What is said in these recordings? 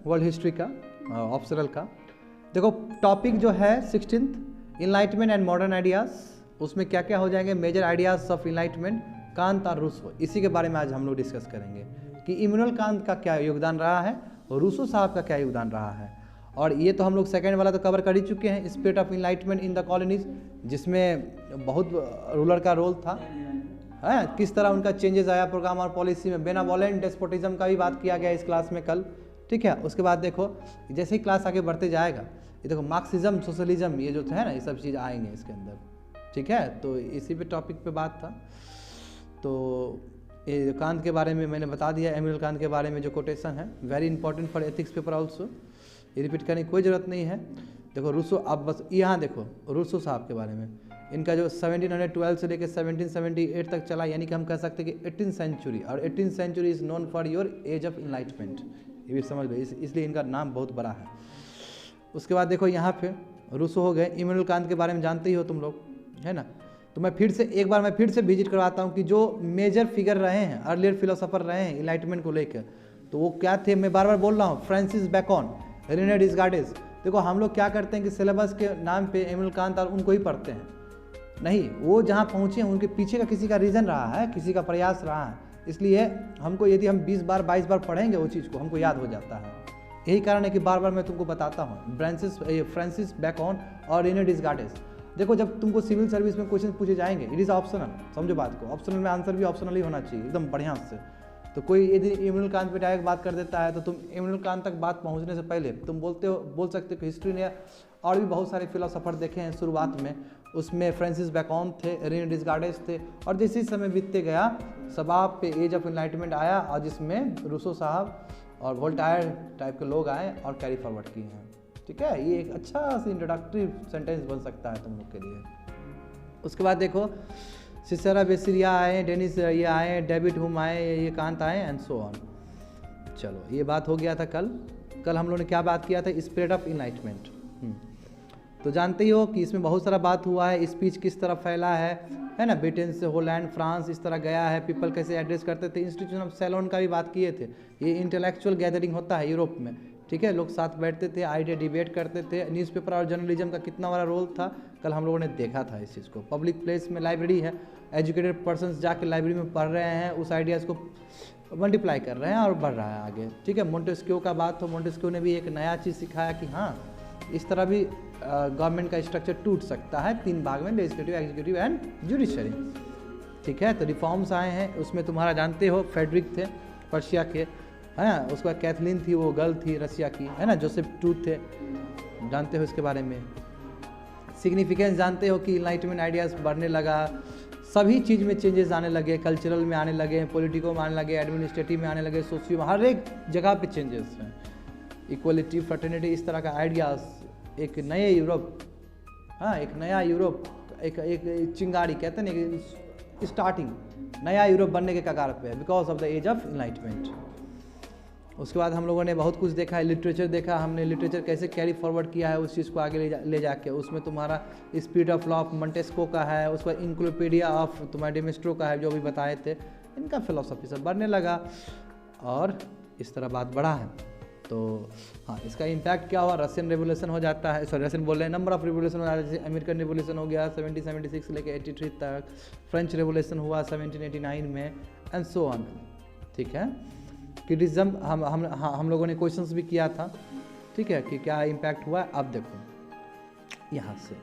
World history का optional का। देखो टॉपिक जो है 16th enlightenment and modern ideas, उसमें क्या क्या हो जाएंगे, major ideas of enlightenment, Kant और रूसो, इसी के बारे में आज हम लोग डिस्कस करेंगे कि इमैनुअल कांत का क्या योगदान रहा है और रूसो साहब का क्या योगदान रहा है। और ये तो हम लोग सेकेंड वाला तो कवर कर ही चुके हैं, spirit of enlightenment in the colonies, जिसमें बहुत रूलर का रोल था, है किस तरह उनका चेंजेस आया प्रोग्राम और पॉलिसी में। बेनावोलेंट डेस्पोटिज्म का भी बात किया गया इस क्लास में कल, ठीक है। उसके बाद देखो जैसे ही क्लास आगे बढ़ते जाएगा, ये देखो मार्क्सिज्म, सोशलिज्म, ये जो है ना, ये सब चीज़ आएंगे इसके अंदर, ठीक है। तो इसी पे टॉपिक पे बात था। तो ये कांत के बारे में मैंने बता दिया, इमैनुअल कांत के बारे में जो कोटेशन है, very important for ethics paper also, ये रिपीट करने की कोई ज़रूरत नहीं है। देखो रूसो, अब बस यहाँ देखो रूसो साहब के बारे में, इनका जो 1712 से लेकर 1778 तक चला, यानी कि हम कह सकते हैं कि 18th सेंचुरी, और 18th century is known for your age of enlightenment, ये भी समझ लो, इसलिए इनका नाम बहुत बड़ा है। उसके बाद देखो यहाँ पे रूसो हो गए। इमैनुअल कांत के बारे में जानते ही हो तुम लोग, है ना। तो मैं फिर से विजिट करवाता हूँ कि जो मेजर फिगर रहे हैं, अर्लियर फिलोसोफर रहे हैं इनलाइटमेंट को लेकर, तो वो क्या थे, मैं बार बार बोल रहा हूँ, फ्रांसिस बैकन, रेने डिस्कार्टिस। देखो हम लोग क्या करते हैं कि सिलेबस के नाम पे इमैनुअल कांत और उनको ही पढ़ते हैं, नहीं, वो जहाँ पहुँचे हैं उनके पीछे का किसी का रीज़न रहा है, किसी का प्रयास रहा है, इसलिए हमको यदि हम 20 बार 22 बार पढ़ेंगे वो चीज़ को, हमको याद हो जाता है। यही कारण है कि बार बार मैं तुमको बताता हूँ फ्रांसिस बैकन और रेने डिस्कार्टिस। देखो जब तुमको सिविल सर्विस में क्वेश्चन पूछे जाएंगे, इट इज़ ऑप्शनल, समझो बात को, ऑप्शनल में आंसर भी ऑप्शनल ही होना चाहिए एकदम बढ़िया से। तो कोई यदि इमैनुअल कांत पे डायरेक्ट बात कर देता है, तो तुम इमैनुअल कांत तक बात पहुंचने से पहले तुम बोल सकते हो कि हिस्ट्री ने और भी बहुत सारे फिलोसोफर देखे हैं शुरुआत में, उसमें फ्रांसिस बैकन थे, रेने डिस्कार्टिस थे, और जैसे ही समय बीतते गया शबाब पे एज ऑफ इनलाइटमेंट आया, और जिसमें रूसो साहब और वोल्टायर टाइप के लोग आए और कैरी फॉरवर्ड किए हैं, ठीक है। ये एक अच्छा सा इंट्रोडक्टरी सेंटेंस बन सकता है तुम लोग के लिए। उसके बाद देखो सिसेरा बेसिरिया आए, डेनिस ये आए, डेविड हुम आए, ये कांत आए, एंड सो ऑन। चलो ये बात हो गया था कल हम लोगों ने क्या बात किया था, स्पिरिट ऑफ इनलाइटमेंट। तो जानते ही हो कि इसमें बहुत सारा बात हुआ है, स्पीच किस तरह फैला है ना, ब्रिटेन से होलैंड, फ्रांस, इस तरह गया है, पीपल कैसे एड्रेस करते थे, इंस्टीट्यूशन ऑफ सैलोन का भी बात किए थे। ये इंटेलेक्चुअल गैदरिंग होता है यूरोप में, ठीक है, लोग साथ बैठते थे, आइडिया डिबेट करते थे, न्यूज़पेपर और जर्नलिज्म का कितना बड़ा रोल था, कल हम लोगों ने देखा था इस चीज़ को। पब्लिक प्लेस में लाइब्रेरी है, एजुकेटेड पर्सन्स जाके लाइब्रेरी में पढ़ रहे हैं, उस आइडियाज़ को मल्टीप्लाई कर रहे हैं और बढ़ रहा है आगे, ठीक है। मोंटेस्क्यू का बात हो, मोंटेस्क्यू ने भी एक नया चीज़ सिखाया कि हाँ इस तरह भी गवर्नमेंट का स्ट्रक्चर टूट सकता है 3 भाग में, लेजिस्लेटिव, एग्जीक्यूटिव एंड जुडिशरी, ठीक है। तो रिफॉर्म्स आए हैं, उसमें तुम्हारा जानते हो फेडरिक थे पर्शिया के, है ना, उसके बाद कैथलीन थी, वो गर्ल थी रसिया की, है ना, जोसेफ टूथ थे, जानते हो इसके बारे में। सिग्निफिकेंस जानते हो कि इनलाइटमेंट आइडियाज़ बढ़ने लगा, सभी चीज़ में चेंजेस आने लगे, कल्चरल में आने लगे, पॉलिटिको में आने लगे, एडमिनिस्ट्रेटिव में आने लगे, सोशियो में, हर एक जगह पे चेंजेस हैं। इक्वलिटी, फ्रेटर्निटी, इस तरह का आइडियाज़ एक नए यूरोप, हाँ एक नया यूरोप, एक चिंगारी कहते हैं ना कि स्टार्टिंग नया यूरोप बनने के कगार पे है, because of the age of enlightenment. उसके बाद हम लोगों ने बहुत कुछ देखा है, लिटरेचर देखा हमने, लिटरेचर कैसे कैरी फॉरवर्ड किया है उस चीज़ को आगे ले जाके, उसमें तुम्हारा spirit of law of Montesquieu का है, उसके बाद इंक्लोपीडिया ऑफ तुम्हारा डेमेस्ट्रो का है, जो भी बताए थे, इनका फिलोसफी सब बढ़ने लगा और इस तरह बात बढ़ा है। तो हाँ, इसका इम्पैक्ट क्या हुआ, रशियन रेवोल्यूशन हो जाता है, सॉरी रशियन बोल रहे हैं, नंबर ऑफ रेवोल्यूशन हो जाता है, जैसे अमेरिकन रेवोल्यूशन हो गया 1776 से लेकर 83 तक, फ्रेंच रेवोल्यूशन हुआ 1789 में, एंड सो ऑन, ठीक है। क्रिटिसिज्म हम लोगों ने क्वेश्चंस भी किया था, ठीक है, कि क्या इम्पैक्ट हुआ। अब देखो यहाँ से,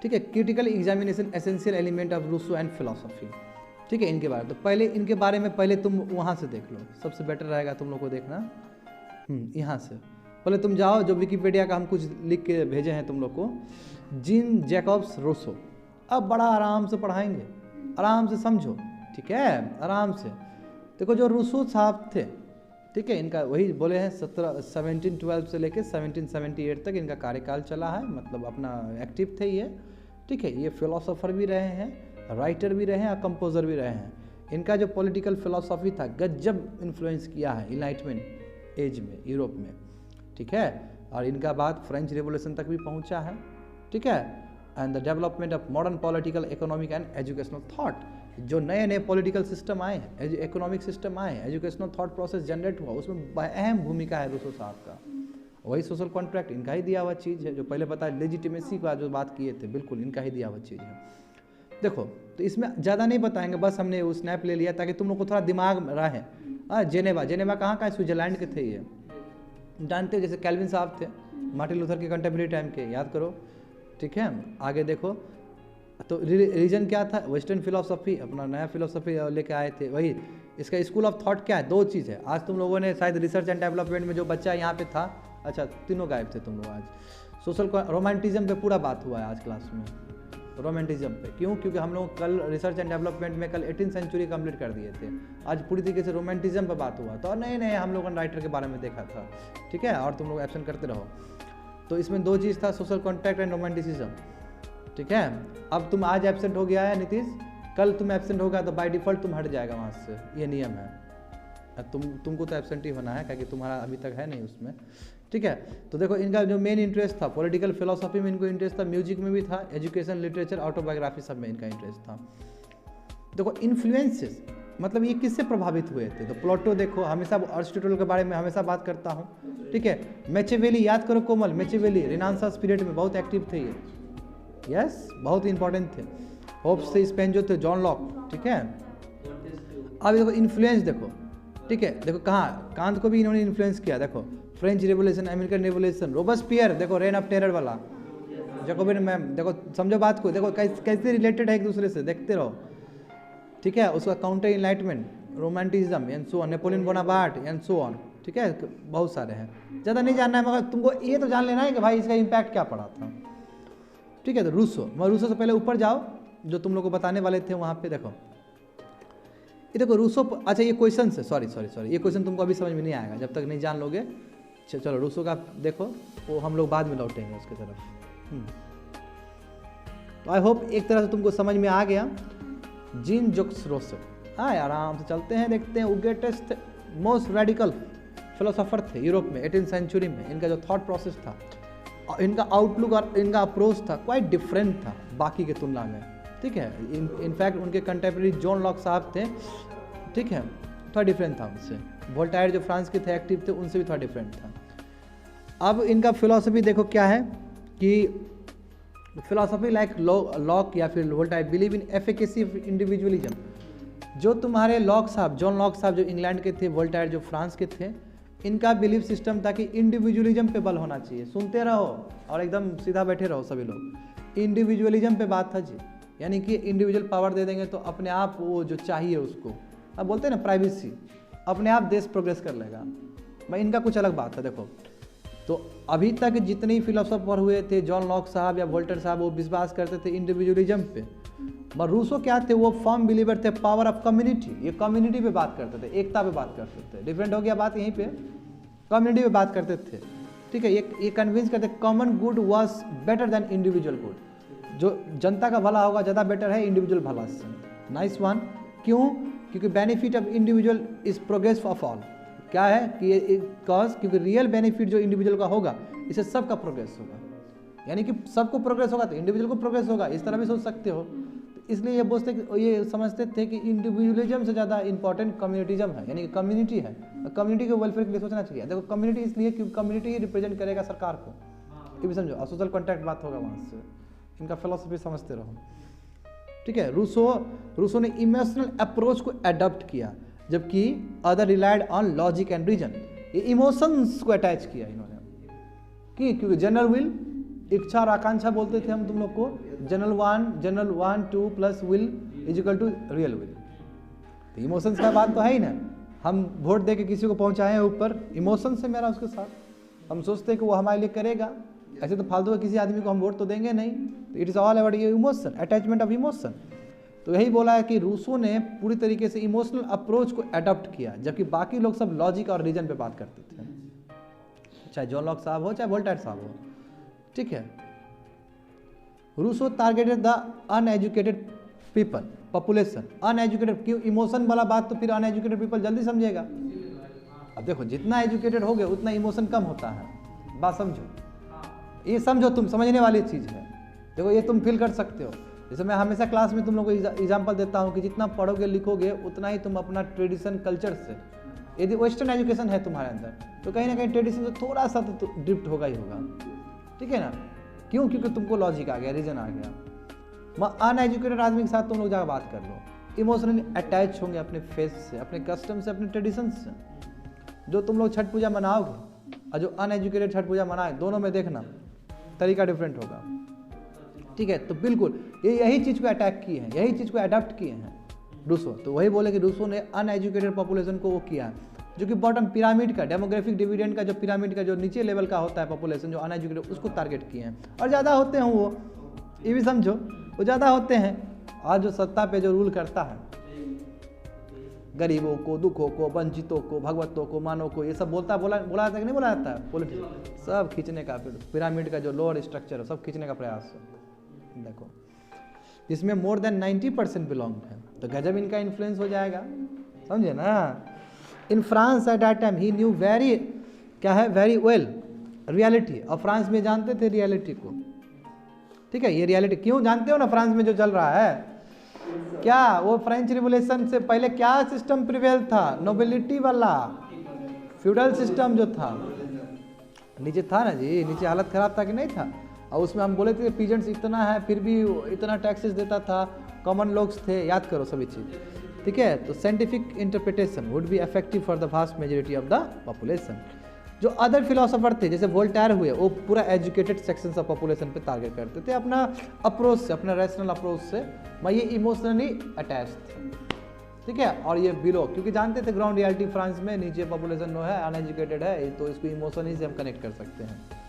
ठीक है, critical examination essential element of Rousseau and philosophy, ठीक है, इनके बारे में। तो पहले इनके बारे में पहले तुम वहाँ से देख लो, सबसे बेटर रहेगा तुम लोग को देखना। यहाँ से पहले तुम जाओ, जो विकिपीडिया का हम कुछ लिख के भेजे हैं तुम लोग को, जीन जैकब्स रूसो, अब बड़ा आराम से पढ़ाएंगे, आराम से समझो, ठीक है, आराम से। देखो जो रूसो साहब थे, ठीक है, इनका वही बोले हैं 1712 से लेकर 1778 तक इनका कार्यकाल चला है, मतलब अपना एक्टिव थे ये, ठीक है। ये फिलोसोफर भी रहे हैं, राइटर भी रहे हैं और कंपोजर भी रहे हैं। इनका जो पॉलिटिकल फिलोसॉफी था गजब इन्फ्लुएंस किया है इनलाइटमेंट एज में यूरोप में, ठीक है, और इनका बात फ्रेंच रेवोल्यूशन तक भी पहुंचा है, ठीक है। And the development of modern political, economic and educational thought, जो नए नए पॉलिटिकल सिस्टम आए हैं, इकोनॉमिक सिस्टम आए हैं, एजुकेशनल थॉट प्रोसेस जनरेट हुआ, उसमें अहम भूमिका है रूसो साहब का। वही सोशल कॉन्ट्रैक्ट इनका ही दिया हुआ चीज़ है, जो पहले पता है लेजिटिमेसी का जो बात किए थे, बिल्कुल इनका ही दिया हुआ चीज़ है। देखो तो इसमें ज़्यादा नहीं बताएंगे, बस हमने वो स्नैप ले लिया ताकि तुम लोग को थोड़ा दिमाग में रहे। जेनेवा, जेनेवा कहाँ का है? स्विट्जरलैंड के थे ये, जानते हो, जैसे कैल्विन साहब थे मार्टिन लूथर के कंटेम्प्रेरी टाइम के, याद करो, ठीक है। आगे देखो तो रीजन क्या था? वेस्टर्न फिलोसफी, अपना नया फिलोसफी लेके आए थे। वही इसका स्कूल ऑफ थॉट क्या है? दो चीज़ है। आज तुम लोगों ने शायद रिसर्च एंड डेवलपमेंट में जो बच्चा यहाँ पे था, अच्छा तीनों गायब थे तुम लोग आज, सोशल रोमांटिज्म पे पूरा बात हुआ है आज क्लास में, रोमांटिज्म पे। क्यों? क्योंकि हम लोग कल रिसर्च एंड डेवलपमेंट में कल 18th सेंचुरी कंप्लीट कर दिए थे, आज पूरी तरीके से रोमांटिज्म पे बात हुआ। तो नए नए हम लोगों ने राइटर के बारे में देखा था, ठीक है, और तुम लोग एब्सेंट करते रहो। तो इसमें दो चीज़ था, सोशल कॉन्ट्रैक्ट एंड रोमांटिसिज्म, ठीक है। अब तुम आज एब्सेंट हो गया है नीतीश, कल तुम एब्सेंट होगा तो बाय डिफ़ॉल्ट तुम हट जाएगा वहाँ से, ये नियम है। तुमको तो एब्सेंट ही होना है, क्योंकि तुम्हारा अभी तक है नहीं उसमें, ठीक है। तो देखो इनका जो मेन इंटरेस्ट था, पॉलिटिकल फिलोसफी में इनको इंटरेस्ट था, म्यूजिक में भी था, एजुकेशन, लिटरेचर, ऑटोबायोग्राफी सब में इनका इंटरेस्ट था। देखो इन्फ्लुएंसेस, मतलब ये किससे प्रभावित हुए थे? तो प्लेटो देखो, हमेशा अरिस्टोटल के बारे में हमेशा बात करता हूँ, ठीक है। मैचियावेली याद करो, कोमल मैचियावेली रेनेसांस पीरियड में बहुत एक्टिव थे ये, यस, बहुत इंपॉर्टेंट थे। होब्स थे, स्पेंजर थे, जॉन लॉक, ठीक है। अब देखो इन्फ्लुएंस देखो, ठीक है, देखो कहाँ कांत को भी इन्होंने इन्फ्लुएंस किया। देखो फ्रेंच रेवोल्यूशन, अमेरिकन रेवोल्यूशन, रोबस्पियर देखो, रेन ऑफ टेरर वाला, जैकोबिन मैम, देखो समझो बात को, देखो कैसे रिलेटेड है एक दूसरे से, देखते रहो, ठीक है। उसका counter enlightenment, romanticism and so on, Napoleon Bonaparte and so on, ठीक है, बहुत सारे हैं, ज़्यादा नहीं जानना है, मगर तुमको ये तो जान लेना है कि भाई इसका इम्पैक्ट क्या पड़ा था, ठीक है। तो रूसो, मैं रूसो से पहले ऊपर जाओ, जो तुम लोग को बताने वाले थे वहाँ पे देखो, ये देखो रूसो, अच्छा ये क्वेश्चन है, सॉरी, ये क्वेश्चन तुमको अभी समझ में नहीं आएगा जब तक नहीं जान लोगे। चलो रूसो का देखो, वो हम लोग बाद में लौटेंगे उसके तरफ। तो आई होप एक तरह से तुमको समझ में आ गया। जीन जैक्स रूसो, हाँ आराम से चलते हैं, देखते हैं। वो ग्रेटेस्ट मोस्ट रेडिकल फिलोसोफर थे यूरोप में 18th सेंचुरी में। इनका जो थॉट प्रोसेस था, इनका आउटलुक और इनका अप्रोच था क्वाइट डिफरेंट था बाकी के तुलना में, ठीक है। इनफैक्ट उनके कंटेम्प्रेरी जॉन लॉक साहब थे, ठीक है, थोड़ा डिफरेंट था उनसे। वोल्टायर जो फ्रांस के थे एक्टिव थे, उनसे भी थोड़ा डिफरेंट था। अब इनका फिलॉसफी देखो क्या है कि फिलॉसफी लाइक लॉक या फिर Voltaire believe in efficacy of individualism. जो तुम्हारे लॉक साहब, जॉन लॉक साहब जो इंग्लैंड के थे, वोल्टायर जो फ्रांस के थे, इनका बिलीफ सिस्टम था कि इंडिविजुअलिज्म पे बल होना चाहिए। सुनते रहो और एकदम सीधा बैठे रहो सभी लोग। इंडिविजुअलिज्म पे बात था जी, यानी कि इंडिविजुअल पावर दे देंगे तो अपने आप वो जो चाहिए उसको, अब बोलते हैं ना प्राइवेसी, अपने आप देश प्रोग्रेस कर लेगा। भाई इनका कुछ अलग बात है। देखो तो अभी तक जितने फिलोसोफर हुए थे, जॉन लॉक साहब या वोल्टर साहब, वो विश्वास करते थे इंडिविजुअलिज्म पे। मगर रूसो क्या थे? वो फर्म बिलीवर थे पावर ऑफ कम्युनिटी। ये कम्युनिटी पे बात करते थे, एकता पे बात करते थे। डिफरेंट हो गया बात यहीं पे, कम्युनिटी पे बात करते थे, ठीक है। ये कन्विंस करते common good was better than individual good. जो जनता का भला होगा ज़्यादा बेटर है इंडिविजुअल भला से। Nice one. क्यों? क्योंकि benefit of individual is progress of all. क्या है कि ये कॉज, क्योंकि रियल बेनिफिट जो इंडिविजुअल का होगा इससे सबका प्रोग्रेस होगा। यानी कि सबको प्रोग्रेस होगा तो इंडिविजुअल को प्रोग्रेस होगा, इस तरह भी सोच सकते हो। तो इसलिए ये बोलते, ये समझते थे कि इंडिविजुअलिज्म से ज़्यादा इंपॉर्टेंट कम्युनिटिज्म है, यानी कि कम्युनिटी है। कम्युनिटी के वेलफेयर के लिए सोचना चाहिए। देखो कम्युनिटी इसलिए क्योंकि कम्युनिटी ही रिप्रेजेंट करेगा सरकार को, ये भी समझो। और सोशल कॉन्ट्रैक्ट बात होगा वहाँ से। इनका फिलोसफी समझते रहो, ठीक है। रूसो ने इमोशनल अप्रोच को अडॉप्ट किया, जबकि other relied on logic and reason. ये इमोशंस को अटैच किया इन्होंने, क्योंकि जनरल विल, इच्छा और आकांक्षा बोलते थे हम तुम लोग को, general one two plus will is equal to real will. तो इमोशंस का बात तो है ही ना। हम वोट दे के किसी को पहुंचाए हैं ऊपर, इमोशन से मेरा उसके साथ, हम सोचते हैं कि वो हमारे लिए करेगा। ऐसे तो फालतू किसी आदमी को हम वोट तो देंगे नहीं। तो इट इज़ ऑल अबाउट ये इमोशन, अटैचमेंट ऑफ इमोशन। तो यही बोला है कि रूसो ने पूरी तरीके से इमोशनल अप्रोच को अडॉप्ट किया, जबकि बाकी लोग सब लॉजिक और रीजन पे बात करते थे, चाहे जॉन लॉक साहब हो चाहे वोल्टायर साहब हो, ठीक है। Rousseau targeted the uneducated people, population. Uneducated क्यों? इमोशन वाला बात तो फिर अनएजुकेटेड पीपल जल्दी समझेगा। अब देखो जितना एजुकेटेड हो गए उतना इमोशन कम होता है, बात समझो। ये समझो, तुम समझने वाली चीज़ है। देखो ये तुम फील कर सकते हो। जैसे मैं हमेशा क्लास में तुम लोग को एग्जाम्पल देता हूँ कि जितना पढ़ोगे लिखोगे उतना ही तुम अपना ट्रेडिशन कल्चर से, यदि वेस्टर्न एजुकेशन है तुम्हारे अंदर तो कहीं ना कहीं ट्रेडिशन से थोड़ा सा तो ड्रिफ्ट होगा ही होगा, ठीक है ना। क्यों? क्योंकि तुमको लॉजिक आ गया, रीजन आ गया। अनएजुकेटेड आदमी के साथ तुम लोग जाकर बात कर लो, इमोशनली अटैच होंगे अपने फेस से, अपने कस्टम से, अपने ट्रेडिशन से। जो तुम लोग छठ पूजा मनाओगे और जो अनएजुकेटेड छठ पूजा मनाए, दोनों में देखना तरीका डिफरेंट होगा, ठीक है। तो बिल्कुल ये यही चीज़ को अटैक किए हैं, यही चीज़ को अडॉप्ट किए हैं रूसो। तो वही बोले कि रूसो ने अनएजुकेटेड पॉपुलेशन को वो किया है, जो कि बॉटम पिरामिड का, डेमोग्राफिक डिविडेंड का जो पिरामिड का जो नीचे लेवल का होता है पॉपुलेशन, जो अनएजुकेटेड, उसको टारगेट किए हैं। और ज़्यादा होते हैं वो, ये भी समझो, वो ज़्यादा होते हैं। आज जो सत्ता पे जो रूल करता है, गरीबों को, दुखों को, वंचितों को, भगवतों को, मानव को, ये सब बोला जाता है कि नहीं बोला जाता है? पॉलिटिक्स सब खींचने का, पिरामिड का जो लोअर स्ट्रक्चर है सब खींचने का प्रयास है। देखो इसमें मोर देन 90% बिलोंग है, तो गजब इनका इन्फ्लुएंस हो जाएगा, समझे ना। In France at that time he new very, क्या है, वेरी वेल रियलिटी। और फ्रांस में जानते थे रियलिटी को, ठीक है। ये रियलिटी क्यों जानते हो ना, फ्रांस में जो चल रहा है क्या, वो फ्रेंच रिवोल्यूशन से पहले क्या सिस्टम प्रिवेल था, नोबिलिटी वाला फ्यूडल सिस्टम जो था, नीचे था ना जी, नीचे हालत खराब था कि नहीं था। और उसमें हम बोले थे पीजेंट्स इतना है फिर भी इतना टैक्सेस देता था, कॉमन लोग थे, याद करो सभी चीज़, ठीक है। तो scientific interpretation would be effective for the vast majority of the population. जो अदर फिलोसोफर थे जैसे वोल्टेयर हुए, वो पूरा एजुकेटेड सेक्शंस ऑफ पॉपुलेशन पे टारगेट करते थे अपना अप्रोच से, अपना रैशनल अप्रोच से। मैं ये इमोशनली अटैच थे, ठीक है। और ये बिलो, क्योंकि जानते थे ग्राउंड रियलिटी फ्रांस में नीचे पॉपुलेशन नो है, अनएजुकेटेड है, तो इसको इमोशनली से हम कनेक्ट कर सकते हैं।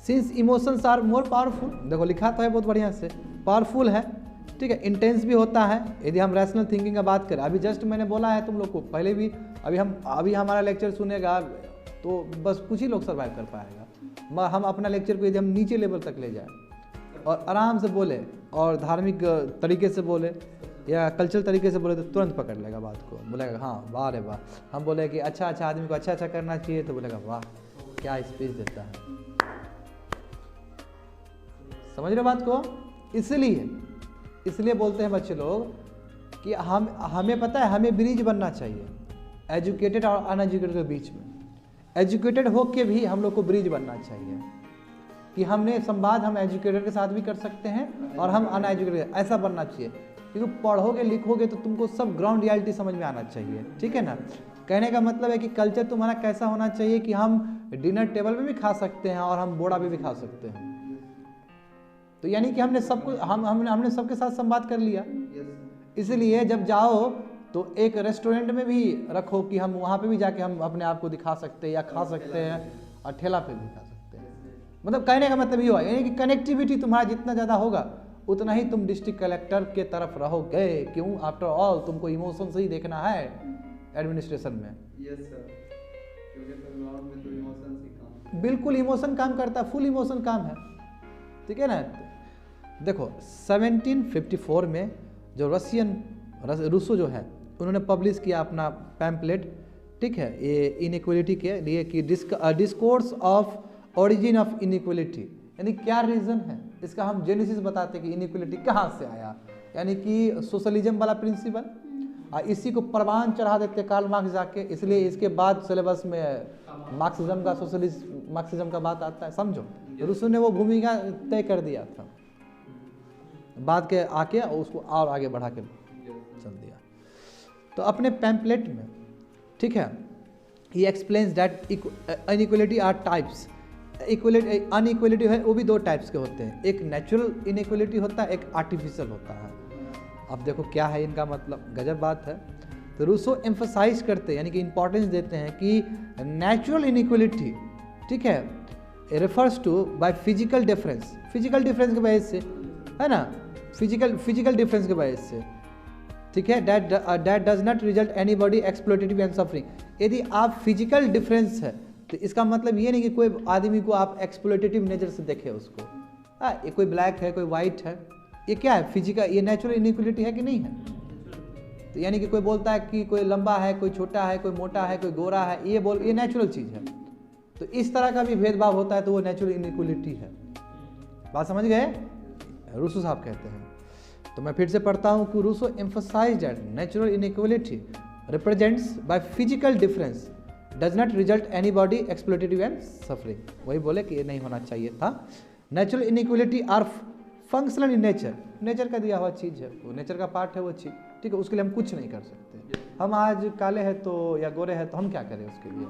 Since emotions are more powerful, देखो लिखा तो है बहुत बढ़िया से, पावरफुल है, ठीक है, इंटेंस भी होता है। यदि हम रैशनल थिंकिंग का बात करें, अभी जस्ट मैंने बोला है तुम लोग को पहले भी, अभी हमारा लेक्चर सुनेगा तो बस कुछ ही लोग सर्वाइव कर पाएगा। हम अपना लेक्चर को यदि हम नीचे लेवल तक ले जाए और आराम से बोले और धार्मिक तरीके से बोले या कल्चरल तरीके से बोले तो तुरंत पकड़ लेगा बात को, बोलेगा हाँ वाह रे वाह। हम बोले कि अच्छा आदमी को अच्छा करना चाहिए तो बोलेगा वाह क्या स्पीच देता है। समझ रहे बात को? इसलिए बोलते हैं बच्चे लोग कि हमें पता है हमें ब्रिज बनना चाहिए एजुकेटेड और अनएजुकेटेड के बीच में। एजुकेटेड हो के भी हम लोग को ब्रिज बनना चाहिए कि हमने संवाद हम एजुकेटेड के साथ भी कर सकते हैं और हम अनएजुकेटेड, ऐसा बनना चाहिए। क्योंकि पढ़ोगे लिखोगे तो तुमको सब ग्राउंड रियलिटी समझ में आना चाहिए, ठीक है ना। कहने का मतलब है कि कल्चर तुम्हारा कैसा होना चाहिए कि हम डिनर टेबल पे भी खा सकते हैं और हम बोड़ा पे भी खा सकते हैं। तो यानी कि हमने सबको हमने सबके साथ संवाद कर लिया। इसलिए जब जाओ तो एक रेस्टोरेंट में भी रखो कि हम वहाँ पे भी जाके हम अपने आप को दिखा सकते हैं या खा सकते हैं और ठेला पे भी खा सकते हैं। मतलब कहने का मतलब ये हुआ यानी कि कनेक्टिविटी तुम्हारा जितना ज़्यादा होगा उतना ही तुम डिस्ट्रिक्ट कलेक्टर के तरफ रहोगे। क्यों? आफ्टर ऑल तुमको इमोशन से ही देखना है एडमिनिस्ट्रेशन में। यस सर, क्योंकि तमिलनाडु में तो इमोशन ही काम, बिल्कुल इमोशन काम करता है, फुल इमोशन काम है, ठीक है ना। देखो 1754 में जो रूसो जो है उन्होंने पब्लिश किया अपना पैम्पलेट, ठीक है, ये इनइक्वलिटी के लिए कि discourse of origin of inequality, यानी क्या रीज़न है इसका। हम जेनेसिस बताते हैं कि इनइक्वलिटी कहाँ से आया, यानी कि सोशलिज्म वाला प्रिंसिपल, और इसी को प्रमाण चढ़ा देते कार्ल मार्क्स जाके। इसलिए इसके बाद सिलेबस में मार्क्सिज्म का मार्क्सिज्म का बात आता है, समझो। रूसो ने वो भूमिका तय कर दिया था, बाद के आके उसको और आगे बढ़ा के चल दिया। तो अपने पैम्पलेट में, ठीक है, he explains that inequality are types. Inequality है वो भी दो टाइप्स के होते हैं, एक नेचुरल इनइक्वलिटी होता है, एक आर्टिफिशियल होता है। अब देखो क्या है इनका मतलब, गजब बात है। तो रूसो एम्फसाइज करते हैं यानी कि इंपॉर्टेंस देते हैं कि नेचुरल इनइक्वलिटी, ठीक है, refers to by physical difference की वजह से, है ना, फिजिकल डिफरेंस की वजह से, ठीक है, that does not result anybody exploitative and suffering. यदि आप फिजिकल डिफरेंस है तो इसका मतलब ये नहीं कि कोई आदमी को आप एक्सप्लॉइटेटिव नेचर से देखें उसको, ये कोई ब्लैक है कोई वाइट है, ये क्या है फिजिकल, ये नेचुरल इनइक्वलिटी है कि नहीं है। तो यानी कि कोई बोलता है कि कोई लंबा है कोई छोटा है, कोई मोटा है कोई गोरा है, ये नेचुरल चीज़ है। तो इस तरह का भी भेदभाव होता है तो वो नेचुरल इनइक्वलिटी है। बात समझ गए? रूसो साहब कहते हैं। तो मैं फिर से पढ़ता हूँ कि Rousseau emphasised that natural inequality represents by physical difference does not result anybody exploitative and suffering. वही बोले कि ये नहीं होना चाहिए था। Natural inequality are functional in nature, nature का दिया हुआ चीज़ है, वो नेचर का पार्ट है वो चीज़, ठीक है, उसके लिए हम कुछ नहीं कर सकते। हम आज काले हैं तो या गोरे हैं तो हम क्या करें उसके लिए,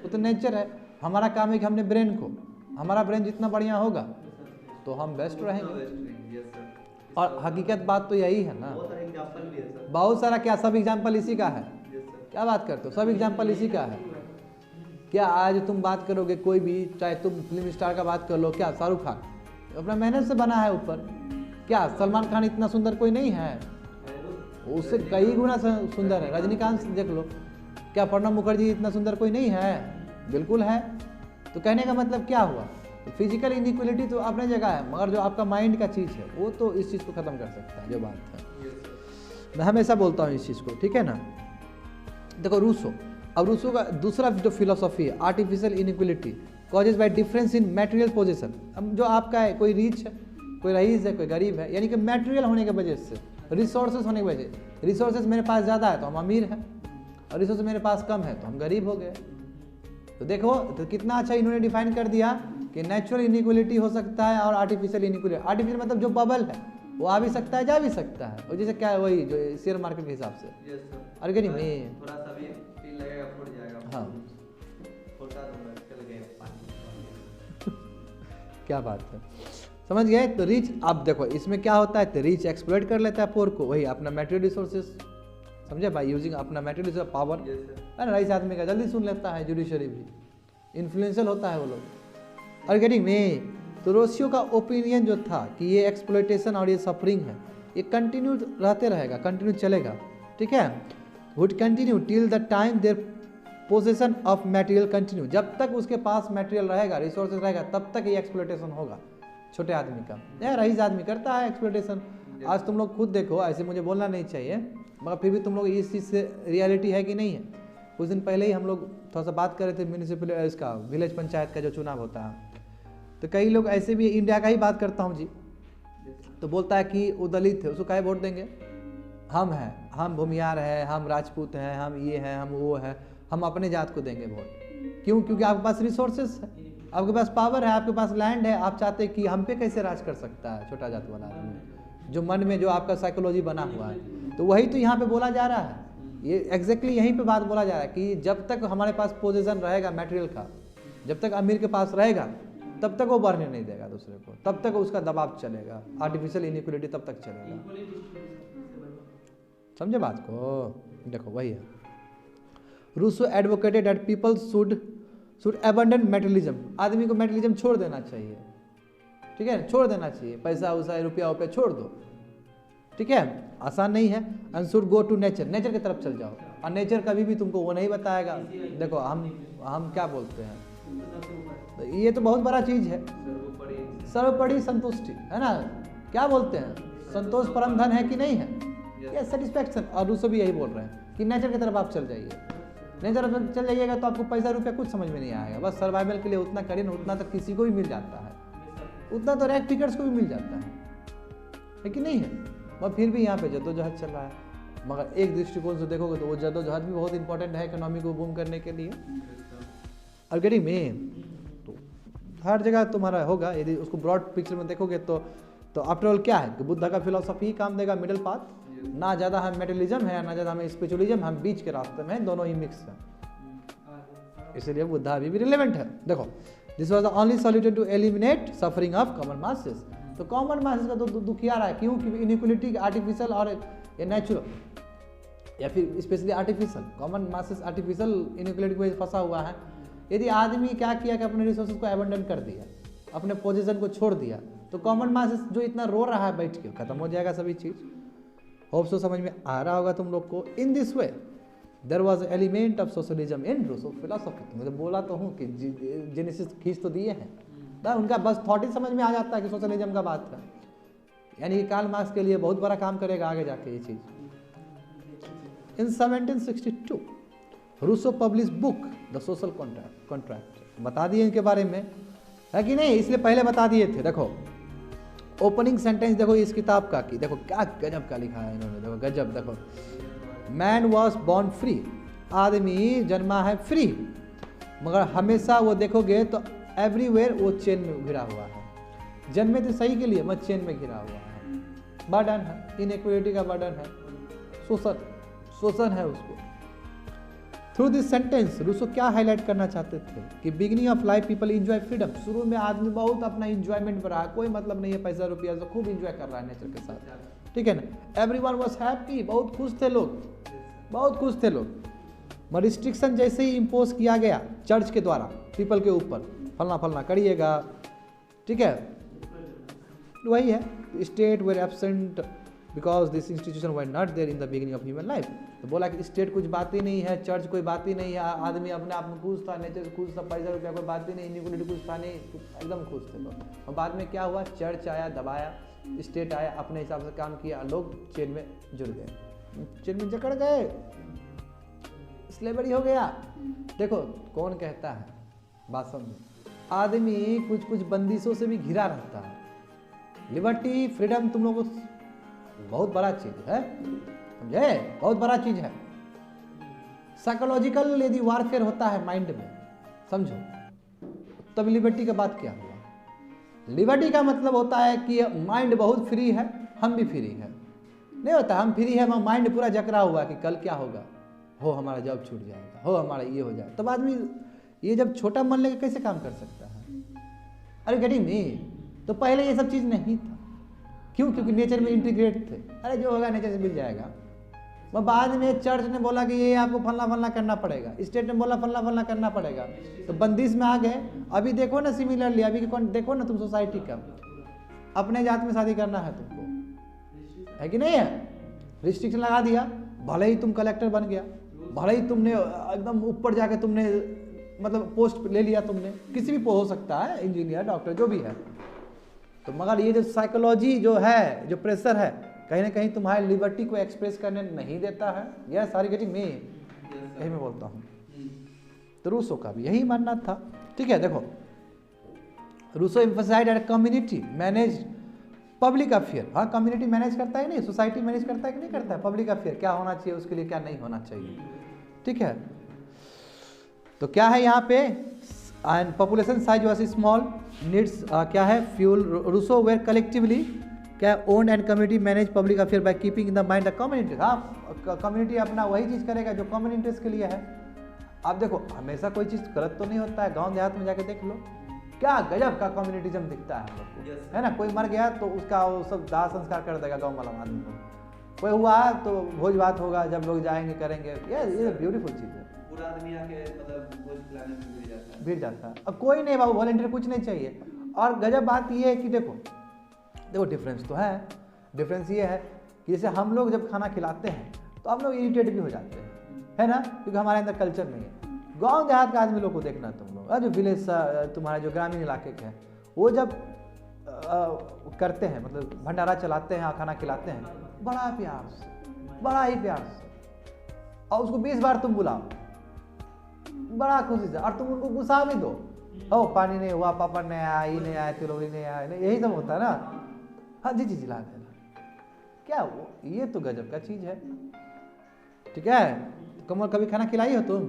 वो तो नेचर है। हमारा काम है कि हमने ब्रेन को, हमारा ब्रेन जितना बढ़िया होगा तो हम बेस्ट रहेंगे। और हकीकत बात तो यही है ना, बहुत सारा, क्या सब एग्जाम्पल इसी का है, क्या बात करते हो, सब एग्जाम्पल इसी का है। क्या आज तुम बात करोगे कोई भी, चाहे तुम फिल्म स्टार का बात कर लो, क्या शाहरुख खान अपना मेहनत से बना है ऊपर, क्या सलमान खान इतना सुंदर कोई नहीं है, उससे कई गुना सुंदर है। रजनीकांत देख लो, क्या प्रणब मुखर्जी इतना सुंदर कोई नहीं है, बिल्कुल है। तो कहने का मतलब क्या हुआ, तो फिजिकल इनइक्वालिटी तो अपने जगह है, मगर जो आपका माइंड का चीज़ है वो तो इस चीज़ को ख़त्म कर सकता है, जो बात है। मैं हमेशा बोलता हूँ इस चीज़ को, ठीक है ना। देखो रूसो, अब रूसो का दूसरा जो फिलोसॉफी है artificial inequality causes bye difference in material position. अब जो आपका है, कोई रिच है, कोई रईस है, कोई गरीब है, यानी कि मटेरियल होने की वजह से, रिसोर्सेज होने की वजह से, रिसोर्सेज मेरे पास ज़्यादा है तो हम अमीर हैं, और रिसोर्सेज मेरे पास कम है तो हम गरीब हो गए। तो देखो तो कितना अच्छा इन्होंने डिफाइन कर दिया कि नेचुरल इनइक्वालिटी हो सकता है और आर्टिफिशियल इनइक्वालिटी। आर्टिफिशियल मतलब जो बबल है वो आ भी सकता है, जा भी सकता है, और जैसे क्या है वही जो शेयर मार्केट के हिसाब से, ऑर्गेनिक में थोड़ा सा भी फील लगेगा, फूट जाएगा। हाँ फूटा तो चल गए पानी। क्या बात है, समझ गए। तो रिच, आप देखो इसमें क्या होता है, तो रिच एक्सप्लॉइट कर लेता है पोर को, वही अपना मटेरियल रिसोर्सेज, समझे भाई, यूजिंग अपना मटेरियल रिसोर्स पावर है ना। रईस आदमी का जल्दी सुन लेता है, जुडिशरी भी इन्फ्लुएंशियल होता है वो लोग। और गेटिंग में तो रोसियो का ओपिनियन जो था कि ये एक्सप्लॉइटेशन और ये सफरिंग है, ये कंटिन्यू रहते रहेगा, कंटिन्यू चलेगा, ठीक है। Would continue till the time there possession of material continue, जब तक उसके पास मटेरियल रहेगा, रिसोर्सेज रहेगा, तब तक ये एक्सप्लॉइटेशन होगा छोटे आदमी का। यार रईस आदमी करता है एक्सप्लॉइटेशन, आज तुम लोग खुद देखो, ऐसे मुझे बोलना नहीं चाहिए मगर फिर भी तुम लोग इस चीज़ से रियलिटी है कि नहीं है। कुछ दिन पहले ही हम लोग थोड़ा सा बात कर रहे थे म्यूनिसिपल इसका, विलेज पंचायत का जो चुनाव होता है, तो कई लोग ऐसे भी, इंडिया का ही बात करता हूँ जी, तो बोलता है कि वो दलित है, उसको काहे वोट देंगे, हम हैं, हम भूमियार हैं, हम राजपूत हैं, हम ये हैं, हम वो हैं, हम अपने जात को देंगे वोट। क्यों? क्योंकि आपके पास रिसोर्सेस है, आपके पास पावर है, आपके पास लैंड है, आप चाहते हैं कि हम पे कैसे राज कर सकता है छोटा जात वाला आदमी, जो मन में जो आपका साइकोलॉजी बना हुआ है। तो वही तो यहाँ पे बोला जा रहा है, ये एग्जैक्टली यहीं पे बात बोला जा रहा है कि जब तक हमारे पास पोजीशन रहेगा मटेरियल का, जब तक अमीर के पास रहेगा तब तक वो बढ़ने नहीं देगा दूसरे को, तब तक उसका दबाव चलेगा, आर्टिफिशियल इनइक्वालिटी तब तक चलेगा। समझे बात को? देखो वही है, Rousseau advocated that people should abandon materialism, आदमी को मेटेरियलिज्म छोड़ देना चाहिए, ठीक है, छोड़ देना चाहिए, पैसा वैसा रुपया उपया छोड़ दो, ठीक है, आसान नहीं है। And should go to nature, nature की तरफ चल जाओ, और नेचर कभी भी तुमको वो नहीं बताएगा। देखो हम क्या बोलते हैं, ये तो बहुत बड़ा चीज है, सर्वोपरि संतुष्टि है ना, क्या बोलते हैं, संतोष परम धन है कि नहीं है, ये सेटिस्फैक्शन। और रूसो भी यही बोल रहे हैं कि नेचर की तरफ आप चल जाइए, नेचर पर चल जाइएगा तो आपको पैसा रुपया कुछ समझ में नहीं आएगा, बस सर्वाइवल के लिए उतना करिए ना, उतना तो किसी को भी मिल जाता है, उतना तो रैक टिकट्स को भी मिल जाता है कि नहीं है। मगर फिर भी यहाँ पे जद्दोजहद चल रहा है, मगर एक दृष्टिकोण से देखोगे तो वो जद्दोजहद भी बहुत इंपॉर्टेंट है इकोनॉमी को बूम करने के लिए। और गेटिंग में तो हर जगह तुम्हारा होगा, यदि उसको ब्रॉड पिक्चर में देखोगे तो आफ्टर ऑल क्या है कि बुद्ध का फिलोसफी काम देगा, मिडिल पाथ, ना ज़्यादा हम मेटेरियलिज्म है ना ज़्यादा हमें स्पिरिचुअलिज्म, हम बीच के रास्ते में दोनों ही मिक्स है, इसलिए बुद्धा अभी भी रिलेवेंट है। देखो this was the only solution to eliminate suffering of common masses, तो कॉमन मासेस का तो दुखिया रहा है, क्यों? क्योंकि इनइक्वालिटी आर्टिफिशियल और ये नेचुरल या फिर specially artificial, common masses artificial inequality की वजह से फंसा हुआ है। यदि आदमी क्या किया कि अपने रिसोर्सेज को अबंडन कर दिया, अपने पोजीशन को छोड़ दिया, तो कॉमन मासेस जो इतना रो रहा है बैठ के, खत्म हो जाएगा सभी चीज़। होप सो समझ में आ रहा होगा तुम लोग को। In this way there was element of socialism in Rousseau philosophy, मुझे बोला तो हूँ कि जेनेसिस खींच तो दिए हैं ना, उनका बस थॉट ही समझ में आ जाता है कि सोशलिज्म का बात है, यानी कि कार्ल मार्क्स के लिए बहुत बड़ा काम करेगा आगे जाके ये चीज़। In 1762 Rousseau publish book the social contract, बता दिए इनके बारे में है कि नहीं, इसलिए पहले बता दिए थे। देखो ओपनिंग सेंटेंस देखो इस किताब का, कि देखो क्या गजब का लिखा है इन्होंने, देखो गजब। देखो मैन वॉज बॉर्न फ्री, आदमी जन्मा है फ्री, मगर हमेशा वो देखोगे तो एवरीवेयर वो चेन में घिरा हुआ है। जन्मे तो सही के लिए मत चेन में घिरा हुआ है, बर्डन है, इनइक्वालिटी का बर्डन है, शोषण है उसको। थ्रू दिस सेंटेंस रूसो क्या हाईलाइट करना चाहते थे कि beginning of life people enjoy freedom. शुरू में आदमी बहुत अपना इंजॉयमेंट पर रहा, कोई मतलब नहीं है पैसा रुपया से, खूब इंजॉय कर रहा है नेचर के साथ, ठीक है ना। एवरीवन वाज हैप्पी, बहुत खुश थे लोग, बहुत खुश थे लोग। मगर रिस्ट्रिक्शन जैसे ही इम्पोज किया गया चर्च के द्वारा पीपल के ऊपर, फलना फलना करिएगा, ठीक है, वही है state were absent because this institution were not there in the beginning of human life. तो बोला कि स्टेट कुछ बात ही नहीं है, चर्च कोई बात ही नहीं है, आदमी अपने आप में खुश था, नेचर से खुश था, पैसा रुपया कोई बात ही नहीं, इनइक्वालिटी कुछ था नहीं, एकदम खुश थे लोग। और बाद में क्या हुआ, चर्च आया, दबाया, स्टेट आया, अपने हिसाब से काम किया, लोग चेन में जुड़ गए, चेन में जकड़ गए, स्लेवरी हो गया। देखो कौन कहता है, बात समझो, आदमी कुछ कुछ बंदिशों से भी घिरा रहता है। लिबर्टी फ्रीडम तुम लोगों को बहुत बड़ा चीज है, समझे, बहुत बड़ा चीज है। साइकोलॉजिकल यदि वारफेयर होता है माइंड में, समझो, तब लिबर्टी का बात क्या हुआ। लिबर्टी का मतलब होता है कि माइंड बहुत फ्री है, हम भी फ्री है, नहीं होता हम फ्री है, माइंड पूरा जकड़ा हुआ कि कल क्या होगा, हो हमारा जॉब छूट जाएगा, हो हमारा ये हो जाए, तब आदमी ये जब छोटा मन लेकर कैसे काम कर सकता है। अरे गेटिंग मी, तो पहले ये सब चीज़ नहीं था, क्यों, क्योंकि नेचर में इंटीग्रेट थे, अरे जो होगा नेचर से मिल जाएगा। वह बाद में चर्च ने बोला कि ये आपको फलना फलना करना पड़ेगा, स्टेट ने बोला फलना फलना करना पड़ेगा, तो बंदिश में आ गए। अभी देखो ना सिमिलरली, अभी के कौन देखो ना तुम सोसाइटी का, अपने जात में शादी करना है तुमको, है कि नहीं है, रिस्ट्रिक्शन लगा दिया, भले ही तुम कलेक्टर बन गया, भले ही तुमने एकदम ऊपर जाके तुमने मतलब पोस्ट ले लिया, तुमने किसी भी पोस्ट हो सकता है, इंजीनियर, डॉक्टर, जो भी है, तो मगर ये जो साइकोलॉजी जो है, जो प्रेशर है, कहीं ना कहीं तुम्हारी लिबर्टी को एक्सप्रेस करने नहीं देता है। यह सारी गेटिंग में यही मैं बोलता हूँ। तो रूसो का भी यही मानना था, ठीक है। देखो Rousseau emphasised that community manage public affair, हाँ कम्युनिटी मैनेज करता है, नहीं सोसाइटी मैनेज करता है कि नहीं करता है, पब्लिक अफेयर क्या होना चाहिए उसके लिए, क्या नहीं होना चाहिए, ठीक है। तो क्या है यहाँ पे, and population size was small, needs क्या है, फ्यूल। रूसो वेयर कलेक्टिवली क्या own and community manage public affair by keeping in the mind the community. हाँ कम्युनिटी अपना वही चीज़ करेगा जो कॉमन इंटरेस्ट के लिए है। आप देखो हमेशा कोई चीज़ गलत तो नहीं होता है, गांव देहात में जाके देख लो, क्या गजब का कम्युनिटिज्म दिखता है हम लोग को, है ना। कोई मर गया तो उसका वो सब दाह संस्कार कर देगा गाँव वाला आदमी को, कोई हुआ तो भोज भात होगा, जब लोग जाएंगे करेंगे, ये ब्यूटीफुल चीज़ है। पूरा आदमी आके मतलब भोज खिलाने में भिड़ जाता है, अब कोई नहीं बाबू, वॉलंटियर कुछ नहीं चाहिए। और गजब बात ये है कि देखो डिफरेंस तो है, डिफरेंस ये है कि जैसे हम लोग जब खाना खिलाते हैं तो हम लोग इरिटेट भी हो जाते हैं, है ना, क्योंकि हमारे अंदर कल्चर नहीं है। गांव देहात के आदमी लोग को देखना तुम लोग, जो विलेज तुम्हारे जो ग्रामीण इलाके के हैं, वो जब करते हैं मतलब भंडारा चलाते हैं, खाना खिलाते हैं, बड़ा प्यार से, बड़ा ही प्यार से, और उसको 20 बार तुम बुलाओ बड़ा खुशी से, और तुम उनको गुस्सा भी दो, ओ पानी नहीं हुआ, पापड़ नहीं आया, ये नहीं आया, तिलौरी नहीं आया, यही सब होता है ना। हाँ जी जी ला देना, क्या वो, ये तो गजब का चीज है, ठीक है। कमल कभी खाना खिलाई हो तुम,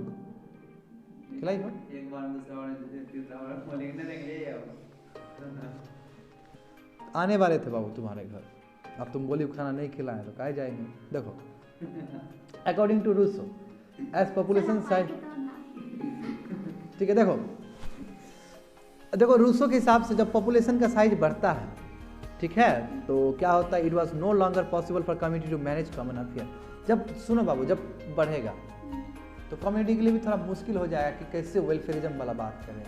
खिलाई हो? एक बार दूसरा बार तीसरा बार बोलेंगे नहीं, आने वाले थे बाबू तुम्हारे घर, अब तुम बोली खाना नहीं खिलाए तो काहे जाएंगे। देखो according to Rousseau as population size, ठीक है। देखो रूसो के हिसाब से जब पॉपुलेशन का साइज बढ़ता है, ठीक है, तो क्या होता है, it was no longer possible for community to manage common affair. जब सुनो बाबू, जब बढ़ेगा तो कम्युनिटी के लिए भी थोड़ा मुश्किल हो जाएगा कि कैसे वेलफेयरिज्म वाला बात करें,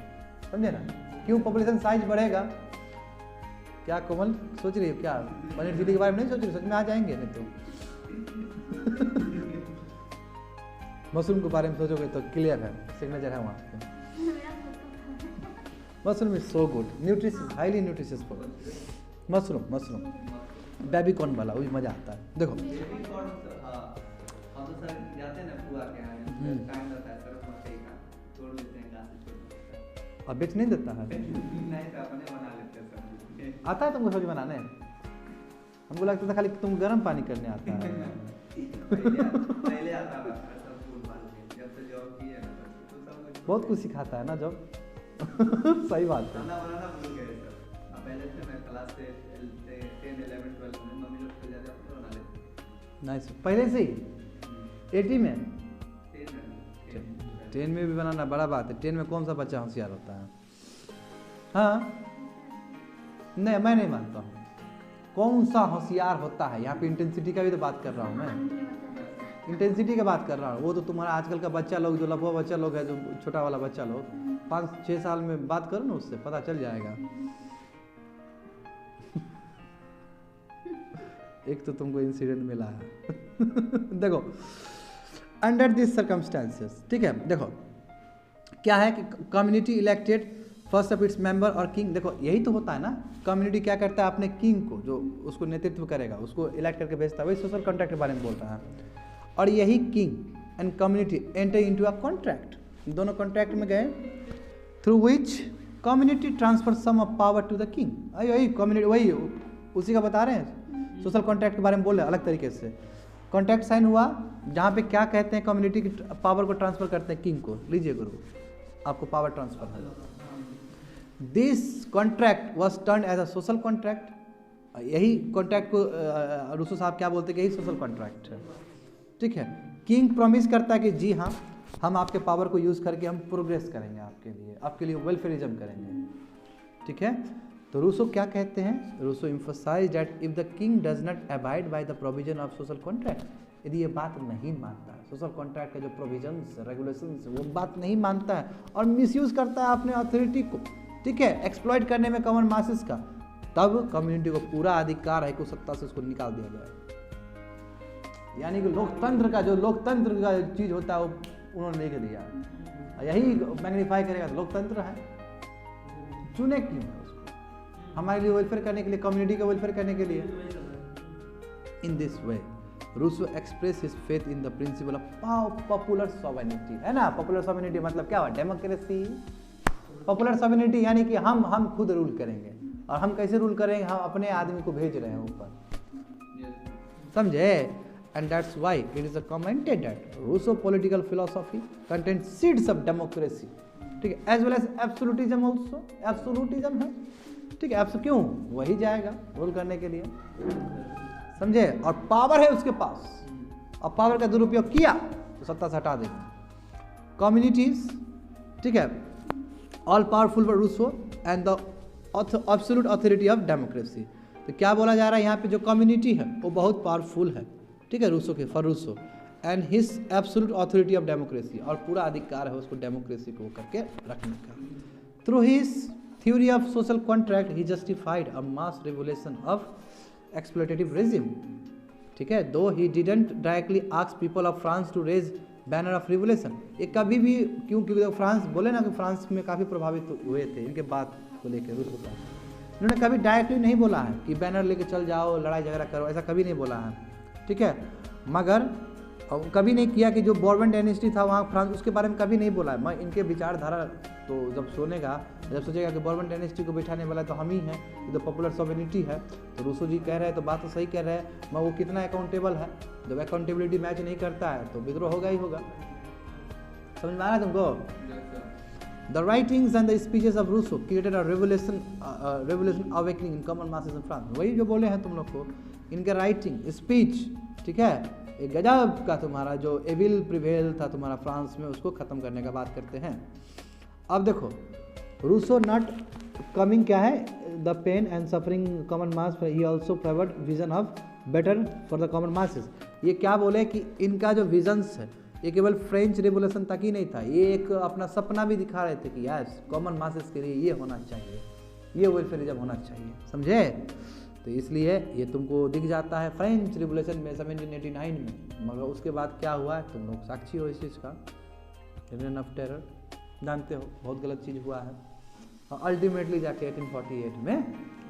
समझे ना। क्यों, पॉपुलेशन साइज बढ़ेगा। क्या कोमल सोच रही हो, क्या पनीर चिली के बारे में नहीं सोच रही, सोच में आ जाएंगे नहीं तो मशरूम के बारे में सोचोगे तो क्लियर है, सिग्नेचर है वहाँ पे। Mushroom is so good, nutritious, highly nutritious food. Mushroom baby corn वाला, वही मजा आता है। देखो बेबी कॉर्न, हां हम तो सर जाते हैं ना फुआ के यहाँ, टाइम लगता है सर, मकई का तोड़ लेते हैं, घास छोड़ देते हैं, अब बेच नहीं देता है, नहीं तो अपने बना लेते हैं सर। आता है तुमको सब्जी बनाने? हमको लगता था खाली तुम गर्म पानी करने आता है। पहले आता था सब फूल पाल के, जब से जॉब की है ना तो सब कुछ बहुत कुछ सिखाता है ना जब। सही बात है। खाना बनाना भूल गए सब। अब पहले से मैं क्लास से 10 11 12 में मम्मी लोग से ज्यादा अपने बना लेते। नाइस, पहले से ही 80 में 10 में भी बनाना बड़ा बात है। 10 में कौन सा बच्चा होशियार होता है? हाँ नहीं, मैं नहीं मानता हूँ। कौन सा होशियार होता है? यहाँ पे इंटेंसिटी का भी तो बात कर रहा हूँ मैं, इंटेंसिटी की बात कर रहा हूँ। वो तो तुम्हारा आजकल का बच्चा लोग, जो लफुआ बच्चा लोग है, जो छोटा वाला बच्चा लोग, 5-6 साल में बात करो ना उससे, पता चल जाएगा। एक तो तुमको इंसिडेंट मिला है। देखो, अंडर दिस सर्कमस्टांसेस, ठीक है, देखो क्या है कि community elected first of its member और किंग। देखो यही तो होता है ना, कम्युनिटी क्या करता है, अपने किंग को, जो उसको नेतृत्व करेगा, उसको इलेक्ट करके भेजता है। वही सोशल कॉन्ट्रैक्ट के बारे में बोल रहा है। और यही king and community enter into a contract, दोनों कॉन्ट्रैक्ट में गए, through which community transfer some of power to the king. वही कम्युनिटी, वही उसी का बता रहे हैं, सोशल कॉन्ट्रैक्ट के बारे में बोल रहे हैं अलग तरीके से। कॉन्ट्रैक्ट साइन हुआ जहाँ पे क्या कहते हैं, कम्युनिटी की पावर को ट्रांसफर करते हैं किंग को। लीजिए गुरु, आपको पावर ट्रांसफर है। This contract was turn as a social contract. यही कॉन्ट्रैक्ट को रूसो साहब क्या बोलते हैं कि यही सोशल कॉन्ट्रैक्ट है, ठीक है। किंग प्रॉमिस करता है कि जी हाँ, हम आपके पावर को यूज़ करके हम प्रोग्रेस करेंगे, आपके लिए वेलफेयरिज्म करेंगे, ठीक है। तो रूसो क्या कहते हैं, Rousseau emphasize that if the king does not abide by the provision of social contract, यदि ये बात नहीं मानता है, सोशल कॉन्ट्रैक्ट का जो प्रोविजंस रेगुलेशंस वो बात नहीं मानता है और मिसयूज करता है अपने अथॉरिटी को, ठीक है, एक्सप्लॉइट करने में कॉमन मासेस का, तब कम्युनिटी को पूरा अधिकार है कि उस सत्ता से उसको निकाल दिया जाए। यानी कि लोकतंत्र का चीज होता है वो उन्होंने लिख दिया, यही मैग्नीफाई करेगा तो लोकतंत्र है। चुने क्यों है उसको? हमारे लिए वेलफेयर करने के लिए, कम्युनिटी का वेलफेयर करने के लिए। In this way Rousseau express his faith in the principle of popular sovereignty, है ना। पॉपुलर सॉवरेनिटी मतलब क्या हुआ, डेमोक्रेसी। पॉपुलर सॉवरेनिटी यानी कि हम खुद रूल करेंगे, और हम कैसे रूल करेंगे, हम अपने आदमी को भेज रहे हैं ऊपर, समझे। And that's why it is commented that Rousseau political philosophy content seeds of democracy, ठीक है, as well as absolutism also. Absolutism है, ठीक है, क्यों, वही जाएगा रूल करने के लिए, समझे। और पावर है उसके पास, और पावर का दुरुपयोग किया तो सत्ता से हटा देगा। कम्युनिटीज, ठीक है, all powerful for Rousseau and the absolute authority of democracy. तो क्या बोला जा रहा है यहाँ पे, जो कम्युनिटी है वो बहुत पावरफुल है, ठीक है, रूसो के for Rousseau, and his absolute authority of democracy, और पूरा अधिकार है उसको डेमोक्रेसी को करके रखने का। Through his theory of social contract he justified a mass revolution of exploitative regime, ठीक है, though he didn't directly ask people of France to raise banner of revolution. ये कभी भी, क्योंकि फ्रांस बोले ना कि फ्रांस में काफ़ी प्रभावित हुए थे इनके बात को लेकर रूसो का, इन्होंने कभी डायरेक्टली नहीं बोला है कि बैनर लेके चल जाओ, लड़ाई झगड़ा करो, ऐसा कभी नहीं बोला है, ठीक है। मगर कभी नहीं किया कि जो बॉर्बन डायनेस्टी था वहाँ फ्रांस, उसके बारे में कभी नहीं बोला है। मैं इनके विचारधारा तो जब सोचेगा कि बॉर्बन डायनेस्टी को बैठाने वाला तो हम ही हैं, ये तो पॉपुलर सॉवरेनिटी है, तो रूसो जी कह रहे हैं तो बात तो सही कह रहे हैं, मैं वो कितना अकाउंटेबल है, जब अकाउंटेबिलिटी मैच नहीं करता है तो विद्रोह होगा ही होगा। समझ में आ रहा है तुमको? The writings and the speeches of Rousseau created a revolution awakening in common masses in France. वही जो बोले हैं तुम लोग को, इनके राइटिंग स्पीच, ठीक है, एक गजब का तुम्हारा जो एविल प्रिवेल था तुम्हारा फ्रांस में, उसको ख़त्म करने का बात करते हैं। अब देखो, रूसो नॉट कमिंग क्या है, the pain and suffering common mass, he also favoured vision of better for the common masses. ये क्या बोले कि इनका जो विजन्स है ये केवल फ्रेंच रिवोल्यूशन तक ही नहीं था, ये एक अपना सपना भी दिखा रहे थे कि यस कॉमन मासेस के लिए ये होना चाहिए, ये वेलफेयरिज्म होना चाहिए, समझे। तो इसलिए ये तुमको दिख जाता है फ्रेंच रिवोल्यूशन में 1789 में, मगर उसके बाद क्या हुआ है तुम लोग साक्षी हो इस चीज़ का, रेन ऑफ टेरर जानते हो, बहुत गलत चीज़ हुआ है। और अल्टीमेटली जाके 1848 में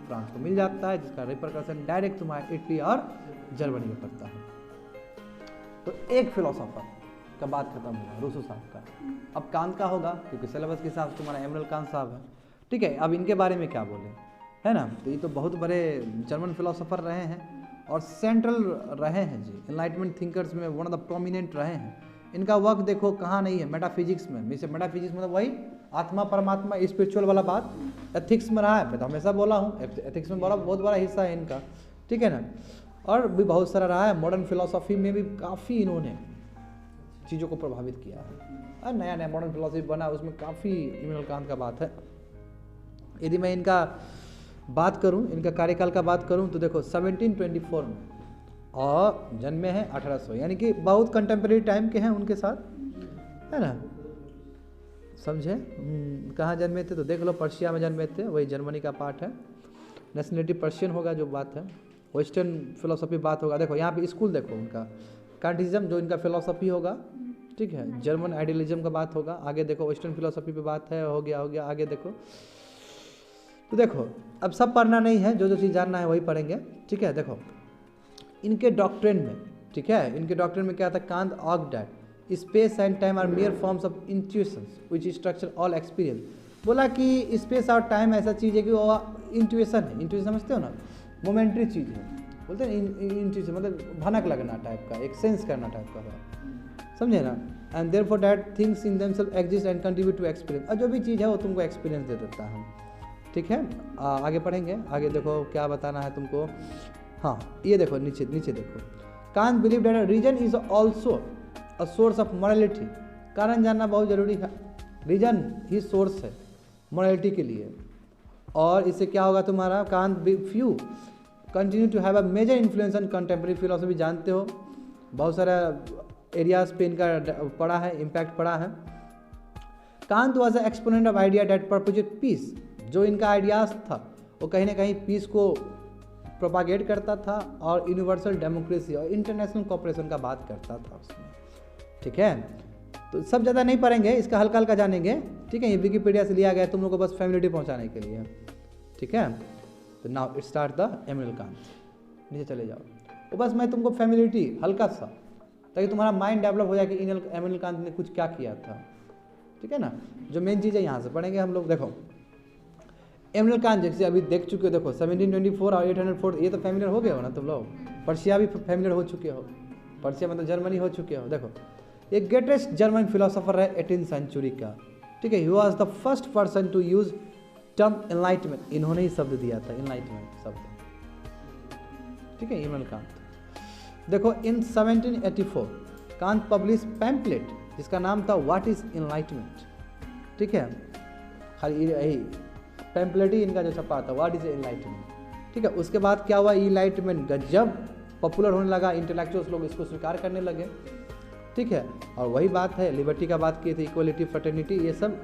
फ्रांस को मिल जाता है, जिसका रिपरकशन डायरेक्ट तुम्हारे इटली और जर्मनी में पड़ता है। तो एक फिलोसोफर का बात खत्म हुआ रूसो साहब का। अब कांत का होगा, क्योंकि सिलेबस के हिसाब से तुम्हारा एमरल कांत साहब है, ठीक है। अब इनके बारे में क्या बोले, है ना। तो ये तो बहुत बड़े जर्मन फिलोसोफर रहे हैं और सेंट्रल रहे हैं जी, एनलाइटमेंट थिंकर्स में वन ऑफ द प्रोमिनेंट रहे हैं। इनका वर्क देखो कहाँ नहीं है, मेटाफिजिक्स में। वैसे मेटाफिजिक्स मतलब वही आत्मा परमात्मा स्पिरिचुअल वाला बात। एथिक्स में रहा है, मैं तो हमेशा बोला हूँ, एथिक्स में बहुत बड़ा हिस्सा है इनका, ठीक है ना। और भी बहुत सारा रहा है, मॉडर्न फिलोसॉफी में भी काफ़ी इन्होंने चीज़ों को प्रभावित किया है और नया नया मॉडर्न फिलोसफी बना, उसमें काफ़ी इमैनुअल कांत का बात है। यदि मैं इनका बात करूं, इनका कार्यकाल का बात करूं तो देखो 1724 में और जन्मे हैं 1800, यानी कि बहुत कंटेम्प्रेरी टाइम के हैं उनके साथ, है ना, समझे। कहाँ जन्मे थे तो देख लो, पर्शिया में जन्मे थे, वही जर्मनी का पार्ट है। नेशनलिटी पर्शियन होगा जो बात है, वेस्टर्न फिलोसफी बात होगा। देखो यहाँ पे स्कूल देखो उनका, कांटिज्म जो इनका फिलोसफी होगा, ठीक है, जर्मन आइडियलिज्म का बात होगा। आगे देखो वेस्टर्न फिलोसफी पे बात है, हो गया, आगे देखो। तो देखो अब सब पढ़ना नहीं है, जो चीज़ जानना है वही पढ़ेंगे, ठीक है। देखो इनके डॉक्ट्रिन में, ठीक है, इनके डॉक्ट्रिन में क्या था, Kant argued that space and time are mere forms of intuitions which structure all experience. बोला कि स्पेस और टाइम ऐसा चीज़ है कि वो इंट्यूशन है। इंट्यूशन समझते हो ना, मोमेंट्री चीज़ है, बोलते हैं इंट्यूशन मतलब भनक लगना टाइप का, एक सेंस करना टाइप का है, समझे ना। And therefore that things in themself exist and contribute to experience. और जो भी चीज़ है वो तुमको एक्सपीरियंस दे देता है, ठीक है। आगे पढ़ेंगे, आगे देखो क्या बताना है तुमको। हाँ ये देखो नीचे देखो, Kant believe that reason is also a source of morality. कारण जानना बहुत जरूरी है, रीजन ही सोर्स है मोरालिटी के लिए। और इससे क्या होगा तुम्हारा, Kant few continue to have a major influence on contemporary philosophy. जानते हो बहुत सारा एरियाज पे इनका पड़ा है, इम्पैक्ट पड़ा है। Kant was a exponent of idea that perpetual peace. जो इनका आइडियाज था वो कहीं ना कहीं पीस को प्रोपागेट करता था और यूनिवर्सल डेमोक्रेसी और इंटरनेशनल कोऑपरेशन का बात करता था उसमें, ठीक है। तो सब ज़्यादा नहीं पढ़ेंगे, इसका हल्का हल्का जानेंगे, ठीक है। ये विकिपीडिया से लिया गया है तुम लोग को बस फैमिलिटी पहुंचाने के लिए, ठीक है। तो now it start the Immanuel Kant, नीचे चले जाओ। तो बस मैं तुमको फैमिलिटी हल्का सा, ताकि तुम्हारा माइंड डेवलप हो जाए कि इमैनुअल कांत ने कुछ क्या किया था, ठीक है ना। जो मेन चीज़ है यहाँ से पढ़ेंगे हम लोग। देखो इमैनुअल कांत जैसे अभी देख चुके हो, देखो 1724 और 804, ये तो फैमिलियर हो गए हो ना तुम लोग। पर्शिया भी फैमिलियर हो चुके हो, पर्शिया मतलब जर्मनी हो चुके हो। देखो ये ग्रेटेस्ट जर्मन फिलोसोफर है 18th सेंचुरी का, ठीक है। He was the first person to use term enlightenment. इन्होंने ही शब्द दिया था एनलाइटमेंट शब्द, ठीक है, इमैनुअल कांत। देखो इन 1784 कांत पब्लिश पैम्पलेट जिसका नाम था व्हाट इज एनलाइटमेंट, ठीक है। खाली यही पैम्पलेट ही इनका जो छपा था, व्हाट इज एनलाइटमेंट, ठीक है। उसके बाद क्या हुआ, एनलाइटमेंट गजब पॉपुलर होने लगा, इंटेलेक्चुअल्स लोग इसको स्वीकार करने लगे, ठीक है। और वही बात है, लिबर्टी का बात की थी, इक्वलिटी, फ्रेटर्निटी, ये सब,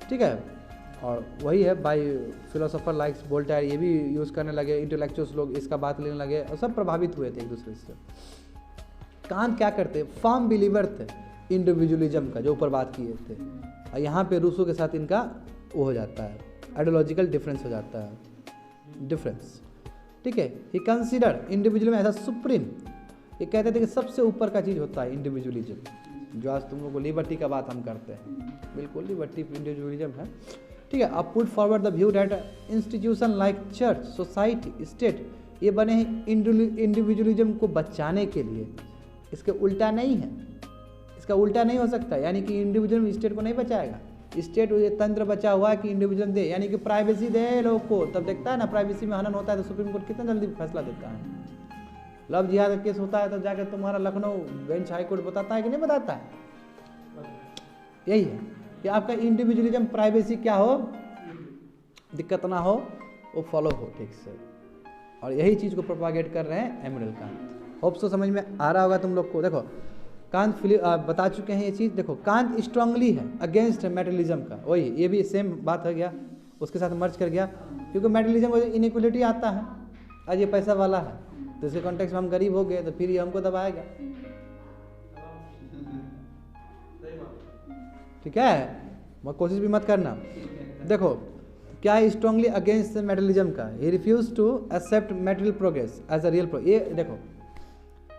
ठीक है। और वही है बाई फिलोसोफर लाइक्स वोल्टेयर, ये भी यूज़ करने लगे, इंटेलेक्चुअल्स लोग इसका बात लेने लगे और सब प्रभावित हुए थे एक दूसरे से। कांत क्या करते, फर्म बिलीवर थे इंडिविजुअलिज्म का, जो ऊपर बात किए थे। और यहाँ पे रूसो के साथ इनका वो हो जाता है, आइडियोलॉजिकल डिफरेंस हो जाता है, डिफरेंस, ठीक है। He consider individualism as a supreme. ये कहते थे कि सबसे ऊपर का चीज़ होता है इंडिविजुअलिज्म, जो आज तुम लोग को लिबर्टी का बात हम करते हैं, बिल्कुल लिबर्टी इंडिविजुअलिज्म है, ठीक है। अब put forward the view that institution like church, society, state, ये बने हैं इंडिविजुअलिज्म को बचाने के लिए। इसके उल्टा नहीं है, इसका उल्टा नहीं हो सकता, यानी कि इंडिविजुअल स्टेट को नहीं बचाएगा। स्टेट ये तंत्र बचा हुआ है कि इंडिविजुअल दे, यानी कि प्राइवेसी दे लोग को, तब देखता है ना प्राइवेसी में हनन होता है तो सुप्रीम कोर्ट कितना जल्दी फैसला देता है। लव जिहाद का केस होता है तो जाकर तुम्हारा लखनऊ बेंच हाई कोर्ट बताता है कि नहीं बताता है। यही है कि आपका इंडिविजुअलिज्म, प्राइवेसी क्या हो, दिक्कत ना हो, वो फॉलो हो ठीक से। और यही चीज़ को प्रोपागेट कर रहे हैं इमैनुअल कांत। होप सो समझ में आ रहा होगा तुम लोग को। देखो कांत बता चुके हैं ये चीज़। देखो कांत स्ट्रांगली है अगेंस्ट मेटलिज्म का, वही ये भी सेम बात हो गया, उसके साथ मर्ज कर गया, क्योंकि मेटलिज्म में इनइक्वलिटी आता है। आज ये पैसा वाला है तो इसके कॉन्टेक्स्ट में हम गरीब हो गए तो फिर ये हमको दबाएगा, ठीक है। मैं कोशिश भी मत करना। देखो क्या है स्ट्रांगली अगेंस्ट मेटलिज्म का, he refuse to accept material progress as a real progress. ये देखो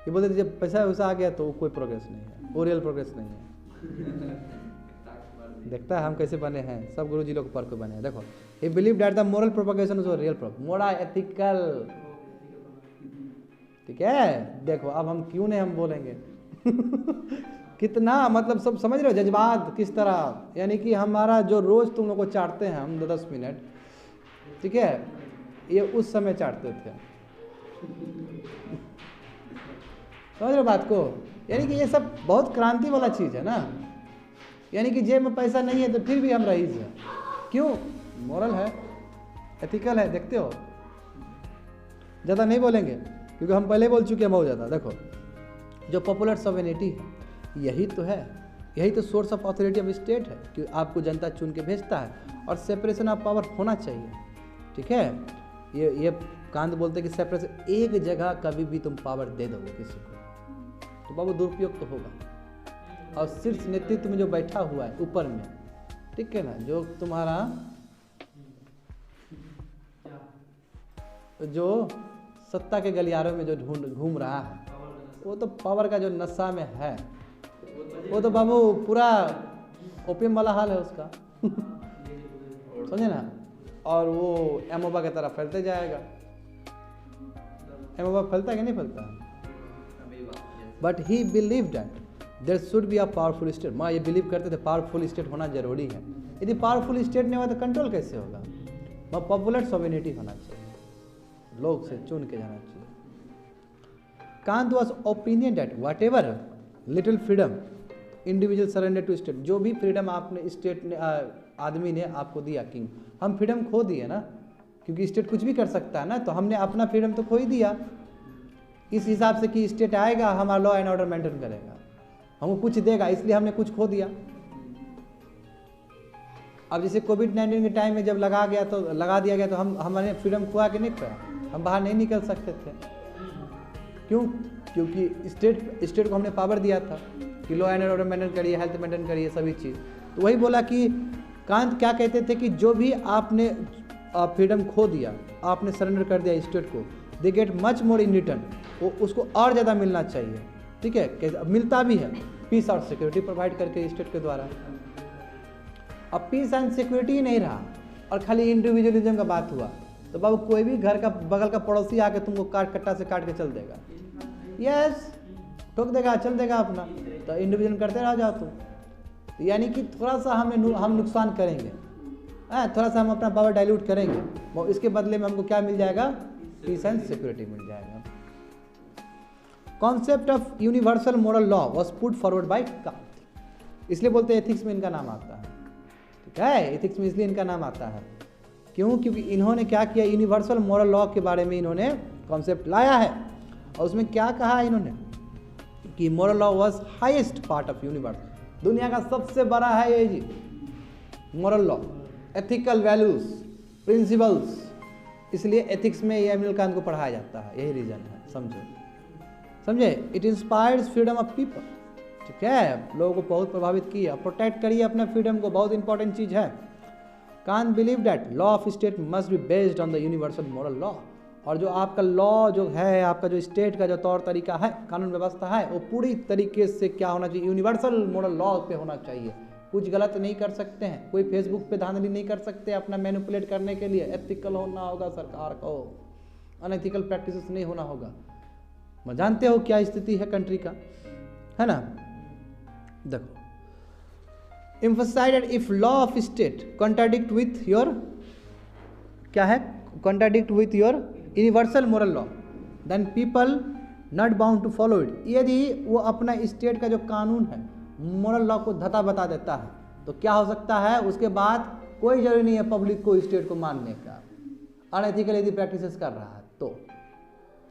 ये बोलते थे जब पैसा वैसा आ गया तो कोई प्रोग्रेस नहीं है, वो रियल प्रोग्रेस नहीं है। देखता है हम कैसे बने हैं, सब गुरु जी लोग पढ़ के बने हैं। देखो, he believed that the moral propagation was a real problem, मोड़ा ethical, ठीक है। देखो अब हम क्यों नहीं हम बोलेंगे कितना मतलब सब समझ रहे हो जज्बात किस तरह, यानी कि हमारा जो रोज तुम लोग को चाटते हैं हम 10 मिनट, ठीक है, ये उस समय चाटते थे, समझ रहे हो बात को। यानी कि ये सब बहुत क्रांति वाला चीज़ है ना, यानी कि जेब में पैसा नहीं है तो फिर भी हम रईस हैं, क्यों? मोरल है, एथिकल है। देखते हो, ज़्यादा नहीं बोलेंगे क्योंकि हम पहले बोल चुके हैं बहुत ज़्यादा। देखो, जो पॉपुलर सॉवरेनिटी है यही तो है, यही तो source of authority of state है कि आपको जनता चुन के भेजता है, और सेपरेशन ऑफ पावर होना चाहिए, ठीक है। ये कांत बोलते हैं कि सेपरेशन, एक जगह कभी भी तुम पावर दे दोगे किसी को तो बाबू दुरुपयोग तो होगा। और शीर्ष नेतृत्व में जो बैठा हुआ है ऊपर में, ठीक है ना, जो तुम्हारा जो सत्ता के गलियारों में जो घूम रहा है, वो तो पावर का जो नशा में है, वो तो बाबू पूरा ओपियम वाला हाल है उसका समझे ना। और वो एमोबा की तरह फैलते जाएगा। एमोबा फैलता है कि नहीं फैलता? But he believe that there should be a powerful state. माँ ये बिलीव करते थे पावरफुल स्टेट होना जरूरी है। यदि पावरफुल स्टेट नहीं हुआ तो कंट्रोल कैसे होगा? वह पॉपुलर सॉवरेनिटी होना चाहिए, लोग से चुन के जाना चाहिए। Kant was opinion that whatever little freedom individual surrender to state, जो भी फ्रीडम आपने स्टेट ने आदमी ने आपको दिया, किंग, हम फ्रीडम खो दिए ना, क्योंकि स्टेट कुछ भी कर सकता है ना, तो हमने अपना फ्रीडम तो खो ही दिया इस हिसाब से कि स्टेट आएगा हमारा लॉ एंड ऑर्डर मेंटेन करेगा, हमको कुछ देगा, इसलिए हमने कुछ खो दिया। अब जैसे कोविड-19 के टाइम में जब लगा दिया गया तो हमारे फ्रीडम खोआ कि नहीं खोया? हम बाहर नहीं निकल सकते थे, क्यों? क्योंकि स्टेट को हमने पावर दिया था कि लॉ एंड ऑर्डर मेंटेन करिए, हेल्थ मेंटेन करिए, सभी चीज़। तो वही बोला कि कांत क्या कहते थे कि जो भी आपने फ्रीडम खो दिया, आपने सरेंडर कर दिया स्टेट को, they get much more in return, वो उसको और ज़्यादा मिलना चाहिए, ठीक है, मिलता भी है, पीस और सिक्योरिटी प्रोवाइड करके स्टेट के द्वारा। अब पीस एंड सिक्योरिटी ही नहीं रहा और खाली इंडिविजुअलिज्म का बात हुआ तो बाबू कोई भी घर का बगल का पड़ोसी आके तुमको कट्टा से काट के चल देगा, यस, ठोक देगा, चल देगा अपना, तो इंडिविजुअल करते रह जाओ तुम। यानी कि थोड़ा सा हम नुकसान करेंगे, थोड़ा सा हम अपना पावर डाइल्यूट करेंगे, वो इसके बदले में हमको क्या मिल जाएगा? पीस एंड सिक्योरिटी मिल जाएगा। Concept of universal moral law was put forward bye Kant, इसलिए बोलते हैं एथिक्स में इनका नाम आता है, ठीक है, एथिक्स में इसलिए इनका नाम आता है, क्यों? क्योंकि इन्होंने क्या किया, यूनिवर्सल मोरल लॉ के बारे में इन्होंने कॉन्सेप्ट लाया है, और उसमें क्या कहा इन्होंने कि moral law was highest part of universe, दुनिया का सबसे बड़ा है ये जी moral law, ethical values, principles, इसलिए एथिक्स में ये इमैनुअल कांत को पढ़ाया जाता है, यही रीजन है, समझे। It inspires freedom of people, ठीक है, लोगों को बहुत प्रभावित किया। प्रोटेक्ट करिए अपने फ्रीडम को, बहुत इंपॉर्टेंट चीज़ है। Kant believe that law of state must be based on the universal moral law, और जो आपका लॉ जो है, आपका जो स्टेट का जो तौर तरीका है, कानून व्यवस्था है, वो पूरी तरीके से क्या होना चाहिए? यूनिवर्सल मोरल लॉ पे होना चाहिए। कुछ गलत नहीं कर सकते हैं, कोई फेसबुक पे धांधली नहीं कर सकते अपना मैनिपुलेट करने के लिए, एथिकल होना होगा सरकार को, अनएथिकल प्रैक्टिसेस नहीं होना होगा। मैं जानते हो क्या स्थिति है कंट्री का, है ना। देखो, emphasized if law of state contradict with your क्या है, contradict with your universal moral law then people not bound to follow it। यदि वो अपना स्टेट का जो कानून है, मोरल लॉ को धता बता देता है तो क्या हो सकता है, उसके बाद कोई जरूरी नहीं है पब्लिक को स्टेट को मानने का, अनएथिकल यदि प्रैक्टिसेस कर रहा है तो।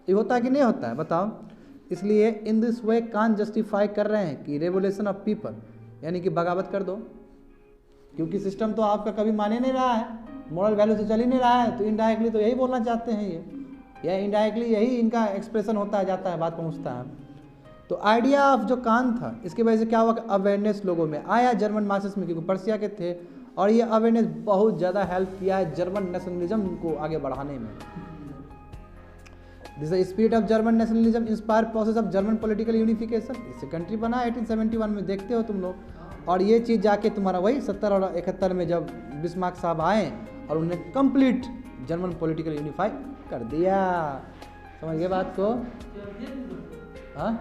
ये होता है कि नहीं होता है, बताओ। इसलिए इन दिस वे कांत जस्टिफाई कर रहे हैं कि रेवोल्यूशन ऑफ पीपल, यानी कि बगावत कर दो, क्योंकि सिस्टम तो आपका कभी माने नहीं रहा है, मोरल वैल्यू से चल ही नहीं रहा है, तो इनडायरेक्टली तो यही बोलना चाहते हैं ये, या इनडायरेक्टली यही इनका एक्सप्रेशन होता जाता है, बात पहुंचता है। तो आइडिया ऑफ जो कांत था, इसकी वजह से क्या हुआ कि अवेयरनेस लोगों में आया, जर्मन मासेस में, क्योंकि पर्सिया के थे, और ये अवेयरनेस बहुत ज़्यादा हेल्प किया है जर्मन नेशनलिज्म को आगे बढ़ाने में। This spirit of German nationalism inspire process of German political unification, इससे कंट्री बना 1871 में, देखते हो तुम लोग। और ये चीज़ जाके तुम्हारा वही 70 और 71 में जब बिस्मार्क साहब आए और उन्हें कंप्लीट जर्मन पॉलिटिकल यूनिफाई कर दिया। समझ गए बात को? हाँ,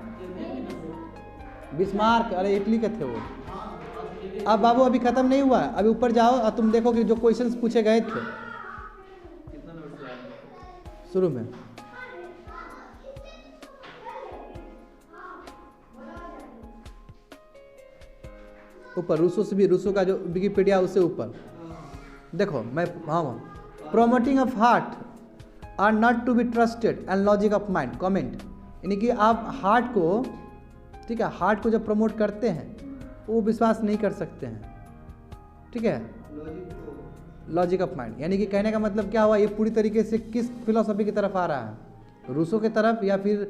बिस्मार्क, अरे इटली के थे वो। अब बाबू अभी खत्म नहीं हुआ, अभी ऊपर जाओ और तुम देखो कि जो क्वेश्चंस पूछे गए थे कितना नोट्स लाए? शुरू में, ऊपर रूसो से भी, रूसो का जो विकिपीडिया उससे ऊपर देखो। मैं हाँ, promoting of heart are not to be trusted and logic of mind comment, यानी कि आप हार्ट को, ठीक है, हार्ट को जब प्रमोट करते हैं वो विश्वास नहीं कर सकते हैं, ठीक है, लॉजिक ऑफ माइंड, यानी कि कहने का मतलब क्या हुआ, ये पूरी तरीके से किस फिलोसफी की तरफ आ रहा है, रूसो की तरफ या फिर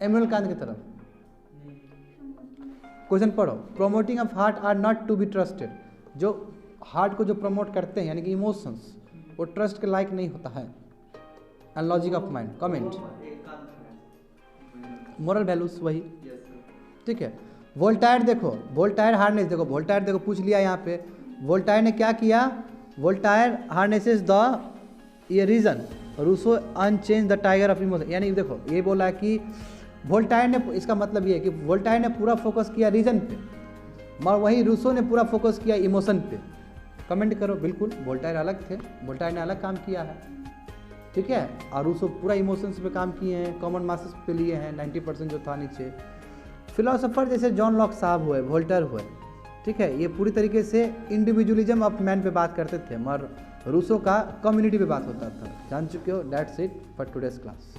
इमैनुअल कांत की तरफ? क्वेश्चन पढ़ो। Promoting of heart are not to be trusted, जो हार्ट को जो प्रमोट करते हैं यानी कि इमोशंस, वो ट्रस्ट के लायक नहीं होता है। And logic of mind comment, moral values वही, ठीक है। वोल्टायर देखो, वोल्टायर हार्नेस देखो, वोल्टायर देखो पूछ लिया यहाँ पे, वोल्टायर ने क्या किया, वोल्टायर हार्नेसेस द ये reason, Rousseau unchained the tiger of emotion, यानी देखो ये बोला कि वोल्टायर ने, इसका मतलब ये है कि वोल्टायर ने पूरा फोकस किया रीजन पे, मगर वही रूसो ने पूरा फोकस किया इमोशन पे। कमेंट करो, बिल्कुल वोल्टायर अलग थे, वोल्टायर ने अलग काम किया है, ठीक है, और रूसो पूरा इमोशंस पे काम किए हैं, कॉमन मासेस पे लिए हैं, 90% जो था नीचे। फिलोसोफर जैसे जॉन लॉक साहब हुए, वोल्टायर हुए, ठीक है, ये पूरी तरीके से इंडिविजुअलिज्म ऑफ मैन पे बात करते थे, मगर रूसो का कम्युनिटी पे बात होता था। जान चुके हो। That's it for today's class.